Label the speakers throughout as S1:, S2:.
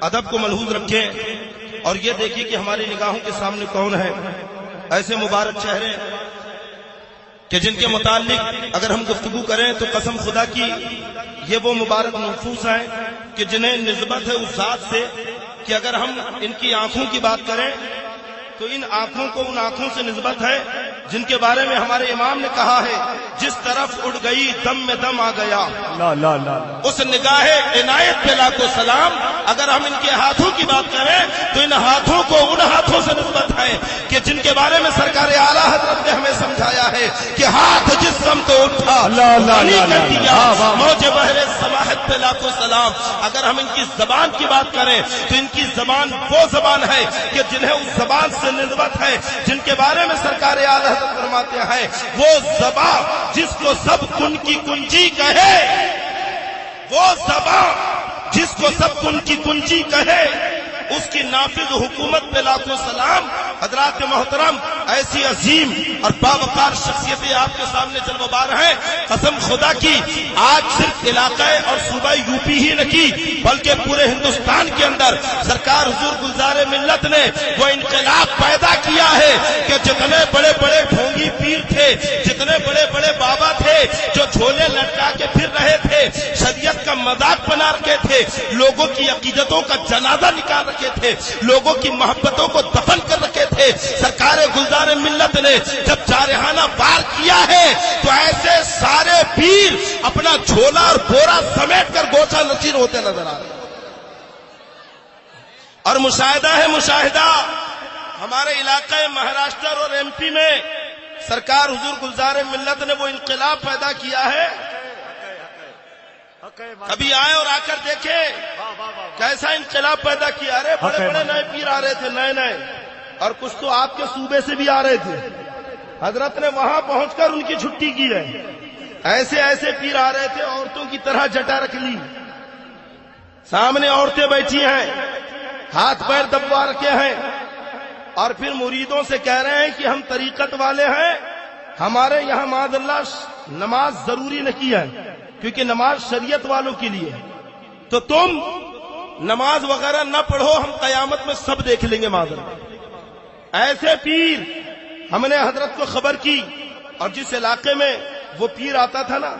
S1: ادب کو ملحوظ رکھیں اور یہ دیکھیں کہ ہماری نگاہوں کے سامنے کون ہے ایسے مبارک چہرے کہ جن کے متعلق اگر ہم گفتگو کریں تو قسم خدا کی یہ وہ مبارک نفوس ہیں کہ جنہیں نسبت ہے اس ذات سے کہ اگر ہم ان کی آنکھوں کی بات کریں تو ان آنکھوں کو ان آنکھوں سے نسبت ہے جن کے بارے میں ہمارے امام نے کہا ہے جس طرف اڑ گئی دم میں دم آ گیا اس نگاہ عنایت پہ لاکھوں سلام. اگر ہم ان کے ہاتھوں کی بات کریں تو ان ہاتھوں کو ان ہاتھوں سے نسبت ہے کہ جن کے بارے میں سرکار اعلیٰ حضرت نے ہمیں سمجھایا ہے کہ ہاتھ جس سمت اٹھا موج بحر سماحت پہ لاکھوں سلام. اگر ہم ان کی زبان کی بات کریں تو ان کی زبان وہ زبان ہے کہ جنہیں اس زبان سے نسبت ہے جن کے بارے میں سرکار اعلیٰ حضرت فرماتے ہیں وہ زبان جس کو سب کن کی کنجی کہے وہ زبان جس کو سب کن کی کنجی کہے اس کی نافذ حکومت پہ لاکھوں سلام. حضرات محترم ایسی عظیم اور باوقار شخصیتیں آپ کے سامنے جلوہ بار ہیں. قسم خدا کی آج صرف علاقہ اور صوبہ یو پی ہی نہیں بلکہ پورے ہندوستان کے اندر سرکار حضور گلزار ملت نے وہ انقلاب پیدا کیا ہے کہ جتنے بڑے بڑے ڈھونگی پیر تھے جتنے بڑے بڑے بابا تھے جو جھولے لٹکا کے پھر رہے تھے شریعت کا مذاق بنا رکھے تھے لوگوں کی عقیدتوں کا جنازہ نکال رکھے تھے لوگوں کی محبتوں کو دفن کر رکھے تھے. سرکار گلزار ملت نے جب جارحانہ وار کیا ہے تو ایسے سارے پیر اپنا جھولا اور بورا سمیٹ کر گوشہ نشین ہوتے نظر آ رہے. اور مشاہدہ ہے مشاہدہ ہمارے علاقے مہاراشٹر اور ایم پی میں سرکار حضور گلزار ملت نے وہ انقلاب پیدا کیا ہے. کبھی آئے اور آ کر دیکھے کیسا انقلاب پیدا کیا. ارے بڑے بڑے نئے پیر آ رہے تھے نئے نئے اور کچھ تو آپ کے صوبے سے بھی آ رہے تھے. حضرت نے وہاں پہنچ کر ان کی چھٹی کی ہے. ایسے ایسے پیر آ رہے تھے عورتوں کی طرح جٹا رکھ لی سامنے عورتیں بیٹھی ہیں ہاتھ پیر دبوا رکھے ہیں اور پھر مریدوں سے کہہ رہے ہیں کہ ہم طریقت والے ہیں ہمارے یہاں معاذ اللہ نماز ضروری نہیں ہے کیونکہ نماز شریعت والوں کے لیے تو تم نماز وغیرہ نہ پڑھو ہم قیامت میں سب دیکھ لیں گے معاذ اللہ. ایسے پیر ہم نے حضرت کو خبر کی اور جس علاقے میں وہ پیر آتا تھا نا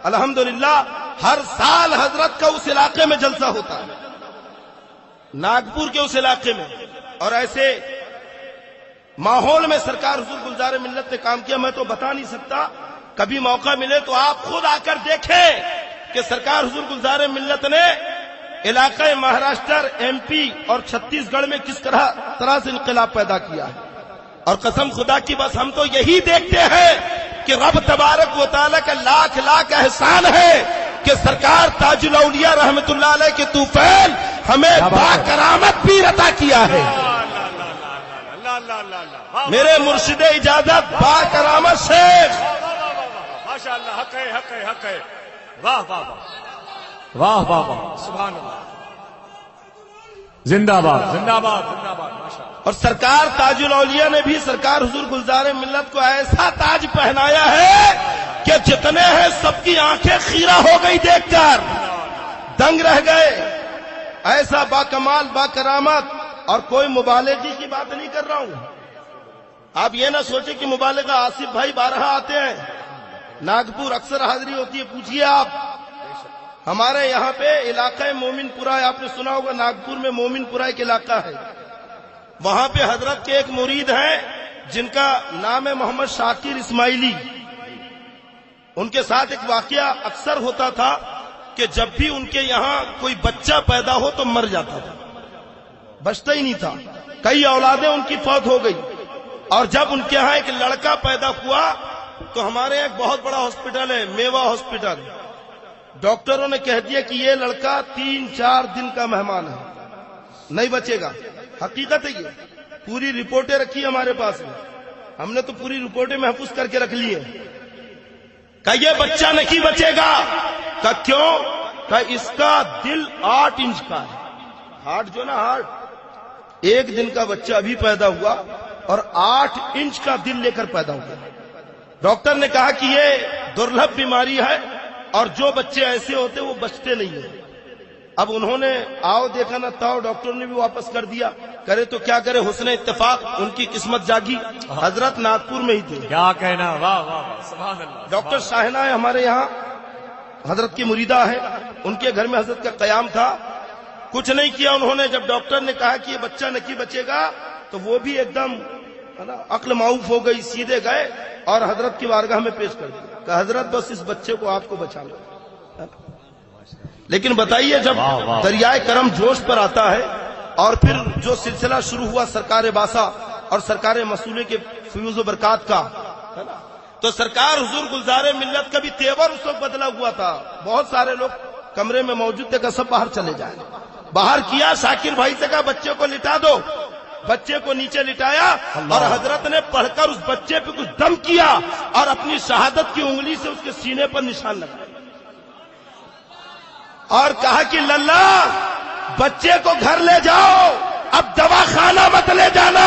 S1: الحمدللہ ہر سال حضرت کا اس علاقے میں جلسہ ہوتا ہے ناگپور کے اس علاقے میں. اور ایسے ماحول میں سرکار حضور گلزار ملت نے کام کیا. میں تو بتا نہیں سکتا کبھی موقع ملے تو آپ خود آ کر دیکھیں کہ سرکار حضور گلزار ملت نے علاقہ مہاراشٹر ایم پی اور چھتیس گڑھ میں کس طرح سے انقلاب پیدا کیا ہے. اور قسم خدا کی بس ہم تو یہی دیکھتے ہیں کہ رب تبارک و تعالیٰ کا لاکھ لاکھ احسان ہے کہ سرکار تاج الاولیاء رحمت اللہ علیہ کے طوفیل ہمیں با کرامت بھی عطا کیا ہے. میرے مرشد اجازت با کرامت شیخ ماشاءاللہ حق ہے حق ہے حق ہے. واہ واہ واہ واہ واہ سبحان اللہ
S2: زندہ باد زندہ باد زندہ باد ماشاءاللہ.
S1: اور سرکار تاج الاولیاء نے بھی سرکار حضور گلزار ملت کو ایسا تاج پہنایا ہے کہ جتنے ہیں سب کی آنکھیں خیرہ ہو گئی دیکھ کر دنگ رہ گئے. ایسا با کمال با کرامت. اور کوئی مبالغے کی بات نہیں کر رہا ہوں. آپ یہ نہ سوچیں کہ مبالغہ آصف بھائی بارہا آتے ہیں ناگپور اکثر حاضری ہوتی ہے. پوچھیے آپ ہمارے یہاں پہ علاقہ مومن پورہ ہے آپ نے سنا ہوگا ناگپور میں مومن پورہ ایک علاقہ ہے وہاں پہ حضرت کے ایک مرید ہیں جن کا نام ہے محمد شاکر اسماعیلی. ان کے ساتھ ایک واقعہ اکثر ہوتا تھا کہ جب بھی ان کے یہاں کوئی بچہ پیدا ہو تو مر جاتا تھا بچتا ہی نہیں تھا. کئی اولادیں ان کی فوت ہو گئی اور جب ان کے ہاں ایک لڑکا پیدا ہوا تو ہمارے ایک بہت بڑا ہاسپٹل ہے میوا ہاسپٹل ڈاکٹروں نے کہہ دیا کہ یہ لڑکا 3-4 دن کا مہمان ہے نہیں بچے گا. حقیقت ہے یہ پوری رپورٹیں رکھی ہمارے پاس میں ہم نے تو پوری رپورٹیں محفوظ کر کے رکھ لی ہیں. کہ یہ بچہ نہیں بچے گا. کہ کیوں؟ کہ اس کا دل 8 انچ کا ہے. ہارٹ جو نا ہارٹ 1 دن کا بچہ ابھی پیدا ہوا اور 8 انچ کا دل لے کر پیدا ہوا. ڈاکٹر نے کہا کہ یہ درلبھ بیماری ہے اور جو بچے ایسے ہوتے وہ بچتے نہیں ہیں. اب انہوں نے آؤ دیکھا نہ تاؤ، ڈاکٹر نے بھی واپس کر دیا، کرے تو کیا کرے، حسن اتفاق ان کی قسمت جاگی، حضرت ناگپور میں ہی تھے۔
S2: کیا کہنا، واہ واہ واہ، سبحان اللہ۔
S1: ڈاکٹر شاہنہ ہے ہمارے یہاں، حضرت کی مریدہ ہے، ان کے گھر میں حضرت کا قیام تھا، کچھ نہیں کیا انہوں نے۔ جب ڈاکٹر نے کہا کہ یہ بچہ نہیں بچے گا تو وہ بھی ایک دم عقل معاف ہو گئی، سیدھے گئے اور حضرت کی بارگاہ میں پیش کر دیا کہ حضرت بس اس بچے کو آپ کو بچانا۔ لیکن بتائیے جب دریائے کرم جوش پر آتا ہے اور پھر جو سلسلہ شروع ہوا سرکار باسا اور سرکار مسئولے کے فیوز و برکات کا، تو سرکار حضور گلزار ملت کا بھی تیور اس وقت بدلا ہوا تھا۔ بہت سارے لوگ کمرے میں موجود تھے کہ سب باہر چلے جائیں۔ باہر کیا، شاکر بھائی سے کہا بچے کو لٹا دو، بچے کو نیچے لٹایا اور حضرت نے پڑھ کر اس بچے پہ کچھ دم کیا اور اپنی شہادت کی انگلی سے اس کے سینے پر نشان لگایا اور کہا کہ للہ بچے کو گھر لے جاؤ، اب دوا خانہ مت لے جانا۔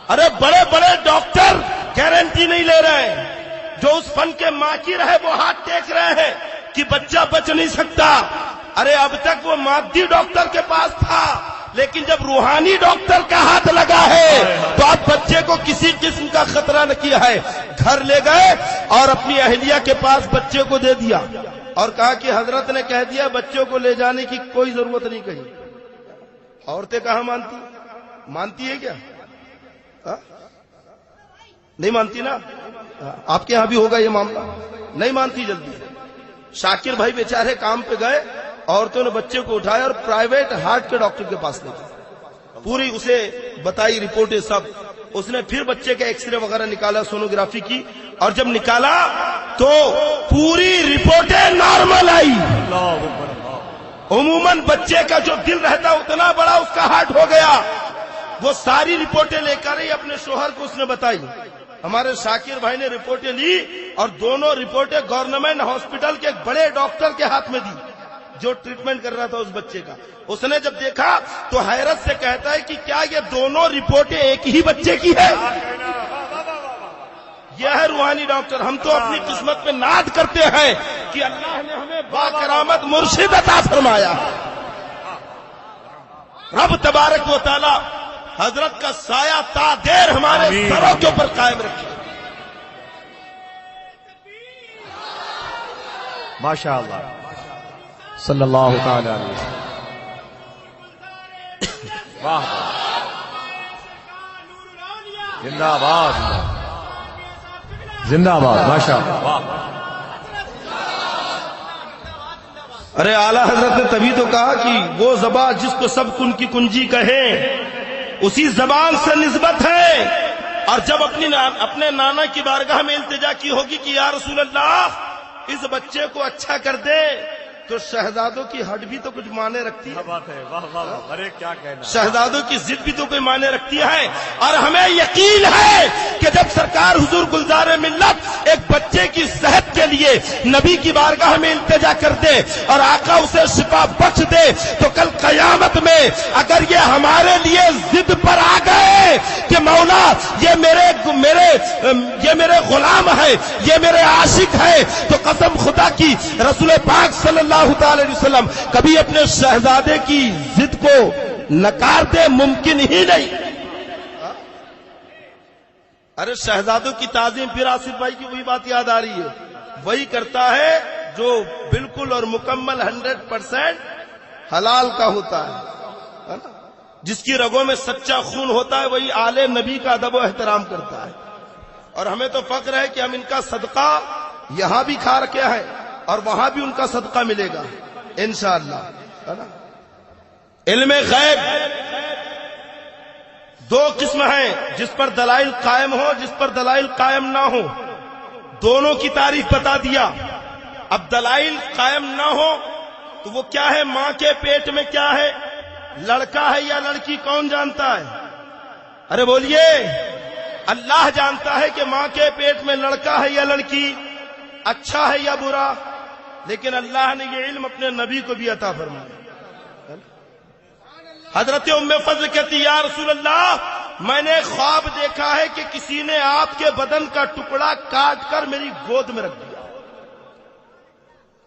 S1: ارے بڑے بڑے ڈاکٹر گارنٹی نہیں لے رہے ہیں، جو اس فن کے ماہر ہے وہ ہاتھ ٹیک رہے ہیں کہ بچہ بچ نہیں سکتا۔ ارے اب تک وہ مادی ڈاکٹر کے پاس تھا، لیکن جب روحانی ڈاکٹر کا ہاتھ لگا ہے تو اب بچے کو کسی قسم کا خطرہ نہ کیا ہے۔ گھر لے گئے اور اپنی اہلیہ کے پاس بچے کو دے دیا اور کہا کہ حضرت نے کہہ دیا بچوں کو لے جانے کی کوئی ضرورت نہیں کہی۔ عورتیں کہاں مانتی ہے کیا؟ نہیں مانتی نا؟ آپ کے ہاں بھی ہوگا یہ معاملہ، نہیں مانتی جلدی۔ شاکر بھائی بیچارے کام پہ گئے، عورتوں نے بچے کو اٹھایا اور پرائیویٹ ہارٹ کے ڈاکٹر کے پاس لے گئے، پوری اسے بتائی رپورٹیں سب، اس نے پھر بچے کا ایکس رے وغیرہ نکالا، سونوگرافی کی، اور جب نکالا تو پوری رپورٹیں نارمل آئی۔ عموماً بچے کا جو دل رہتا اتنا بڑا اس کا ہارٹ ہو گیا۔ وہ ساری رپورٹیں لے کر ہی اپنے شوہر کو اس نے بتائی۔ ہمارے شاکر بھائی نے رپورٹیں لی اور دونوں رپورٹیں گورنمنٹ ہاسپٹل کے ایک بڑے ڈاکٹر کے ہاتھ میں دی جو ٹریٹمنٹ کر رہا تھا اس بچے کا۔ اس نے جب دیکھا تو حیرت سے کہتا ہے کہ کیا یہ دونوں رپورٹیں ایک ہی بچے کی ہے؟ یہ ہے روحانی ڈاکٹر۔ ہم تو اپنی قسمت میں ناد کرتے ہیں کہ اللہ نے ہمیں با کرامت مرشد عطا فرمایا۔ رب تبارک و تعالی حضرت کا سایہ تا دیر ہمارے سروں کے اوپر قائم رکھے۔
S2: ماشاء اللہ، صلی اللہ تعالی علیہ وسلم۔ واہ زندہ آباد، زندہ آباد، ماشاء اللہ، واہ۔
S1: ارے اعلیٰ حضرت نے تبھی تو کہا کہ وہ زبان جس کو سب کن کی کنجی کہیں اسی زبان سے نسبت ہے۔ اور جب اپنے نانا کی بارگاہ میں التجا کی ہوگی کہ یا رسول اللہ اس بچے کو اچھا کر دے، تو شہزادوں کی ہڈ بھی تو کچھ معنی رکھتی ہے۔
S2: بات ہے، واہ واہ واہ، ارے کیا کہنا،
S1: شہزادوں کی ضد بھی تو کوئی معنی رکھتی ہے۔ اور ہمیں یقین ہے کہ جب سرکار حضور گلزار ملت ایک بچے کی صحت کے لیے نبی کی بارگاہ میں التجا کر دے اور آقا اسے شفا بخش دے، تو کل قیامت میں اگر یہ ہمارے لیے ضد پر آ گئے کہ مولا یہ میرے غلام ہے، یہ میرے عاشق ہے، تو قسم خدا کی رسول پاک صلی اللہ تعالی علیہ وسلم کبھی اپنے شہزادے کی ضد کو نکار دے، ممکن ہی نہیں۔ ارے شہزادوں کی تعظیم، پھر آصف بھائی کی وہی بات یاد آ رہی ہے، وہی کرتا ہے جو بالکل اور مکمل 100% حلال کا ہوتا ہے، جس کی رگوں میں سچا خون ہوتا ہے، وہی آل نبی کا ادب و احترام کرتا ہے۔ اور ہمیں تو فخر ہے کہ ہم ان کا صدقہ یہاں بھی کھا رکھے ہیں اور وہاں بھی ان کا صدقہ ملے گا انشاءاللہ۔ علم غیب دو قسم ہیں، جس پر دلائل قائم ہو، جس پر دلائل قائم نہ ہو، دونوں کی تعریف بتا دیا۔ اب دلائل قائم نہ ہو تو وہ کیا ہے؟ ماں کے پیٹ میں کیا ہے، لڑکا ہے یا لڑکی، کون جانتا ہے؟ ارے بولیے، اللہ جانتا ہے کہ ماں کے پیٹ میں لڑکا ہے یا لڑکی، اچھا ہے یا برا، لیکن اللہ نے یہ علم اپنے نبی کو بھی عطا فرمایا۔ حضرت ام فضل کہتی یا رسول اللہ میں نے خواب دیکھا ہے کہ کسی نے آپ کے بدن کا ٹکڑا کاٹ کر میری گود میں رکھ دیا۔